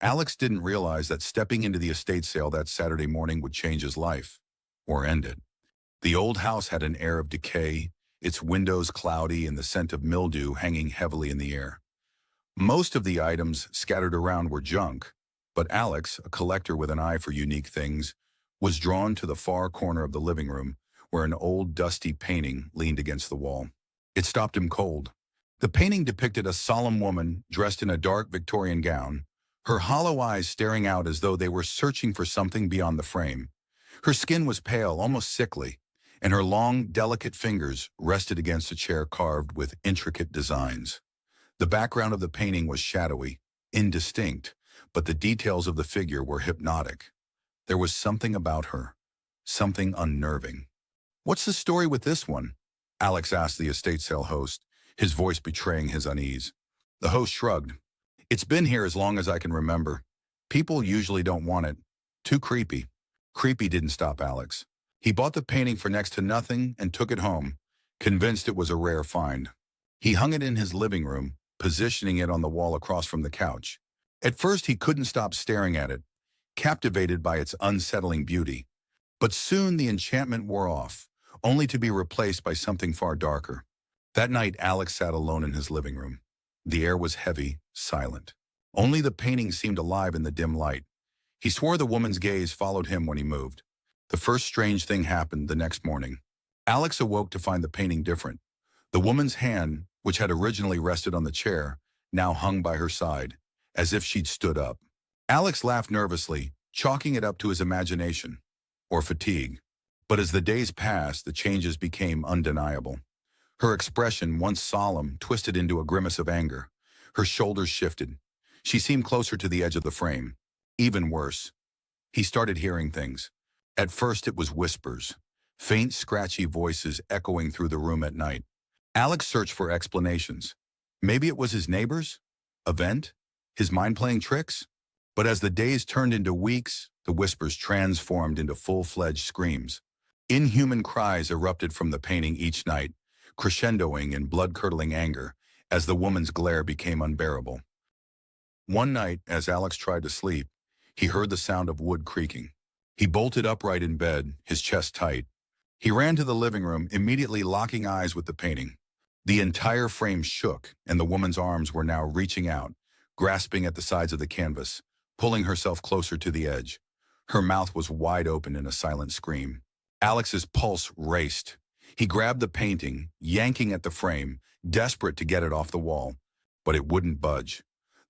Alex didn't realize that stepping into the estate sale that Saturday morning would change his life, or end it. The old house had an air of decay, its windows cloudy and the scent of mildew hanging heavily in the air. Most of the items scattered around were junk, but Alex, a collector with an eye for unique things, was drawn to the far corner of the living room where an old dusty painting leaned against the wall. It stopped him cold. The painting depicted a solemn woman dressed in a dark Victorian gown, her hollow eyes staring out as though they were searching for something beyond the frame. Her skin was pale, almost sickly, and her long, delicate fingers rested against a chair carved with intricate designs. The background of the painting was shadowy, indistinct, but the details of the figure were hypnotic. There was something about her, something unnerving. "What's the story with this one?" Alex asked the estate sale host, his voice betraying his unease. The host shrugged. "It's been here as long as I can remember. People usually don't want it. Too creepy." Creepy didn't stop Alex. He bought the painting for next to nothing and took it home, convinced it was a rare find. He hung it in his living room, positioning it on the wall across from the couch. At first, he couldn't stop staring at it, captivated by its unsettling beauty. But soon the enchantment wore off, only to be replaced by something far darker. That night, Alex sat alone in his living room. The air was heavy, silent. Only the painting seemed alive in the dim light. He swore the woman's gaze followed him when he moved. The first strange thing happened the next morning. Alex awoke to find the painting different. The woman's hand, which had originally rested on the chair, now hung by her side, as if she'd stood up. Alex laughed nervously, chalking it up to his imagination, or fatigue. But as the days passed, the changes became undeniable. Her expression, once solemn, twisted into a grimace of anger. Her shoulders shifted. She seemed closer to the edge of the frame. Even worse, he started hearing things. At first it was whispers, faint, scratchy voices echoing through the room at night. Alex searched for explanations. Maybe it was his neighbors? A vent? His mind playing tricks? But as the days turned into weeks, the whispers transformed into full-fledged screams. Inhuman cries erupted from the painting each night, crescendoing in blood-curdling anger as the woman's glare became unbearable. One night, as Alex tried to sleep, he heard the sound of wood creaking. He bolted upright in bed, his chest tight. He ran to the living room, immediately locking eyes with the painting. The entire frame shook, and the woman's arms were now reaching out, grasping at the sides of the canvas, pulling herself closer to the edge. Her mouth was wide open in a silent scream. Alex's pulse raced. He grabbed the painting, yanking at the frame, desperate to get it off the wall. But it wouldn't budge.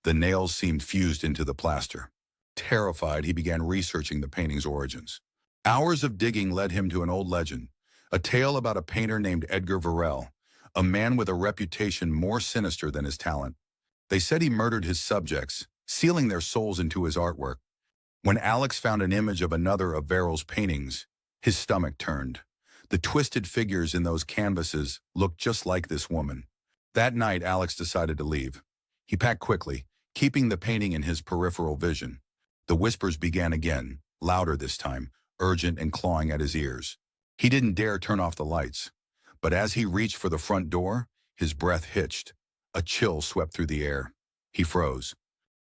The nails seemed fused into the plaster. Terrified, he began researching the painting's origins. Hours of digging led him to an old legend, a tale about a painter named Edgar Varel, a man with a reputation more sinister than his talent. They said he murdered his subjects, sealing their souls into his artwork. When Alex found an image of another of Varel's paintings, his stomach turned. The twisted figures in those canvases looked just like this woman. That night, Alex decided to leave. He packed quickly, keeping the painting in his peripheral vision. The whispers began again, louder this time, urgent and clawing at his ears. He didn't dare turn off the lights. But as he reached for the front door, his breath hitched. A chill swept through the air. He froze.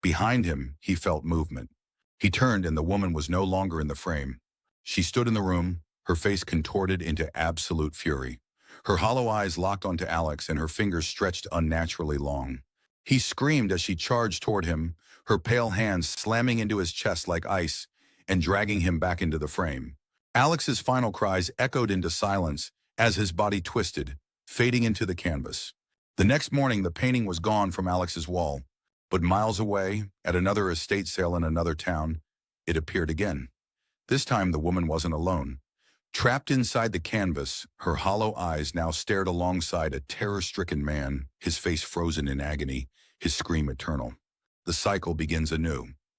Behind him, he felt movement. He turned and the woman was no longer in the frame. She stood in the room, her face contorted into absolute fury. Her hollow eyes locked onto Alex and her fingers stretched unnaturally long. He screamed as she charged toward him, her pale hands slamming into his chest like ice and dragging him back into the frame. Alex's final cries echoed into silence as his body twisted, fading into the canvas. The next morning, the painting was gone from Alex's wall, but miles away, at another estate sale in another town, it appeared again. This time, the woman wasn't alone. Trapped inside the canvas, her hollow eyes now stared alongside a terror-stricken man, his face frozen in agony, his scream eternal. The cycle begins anew.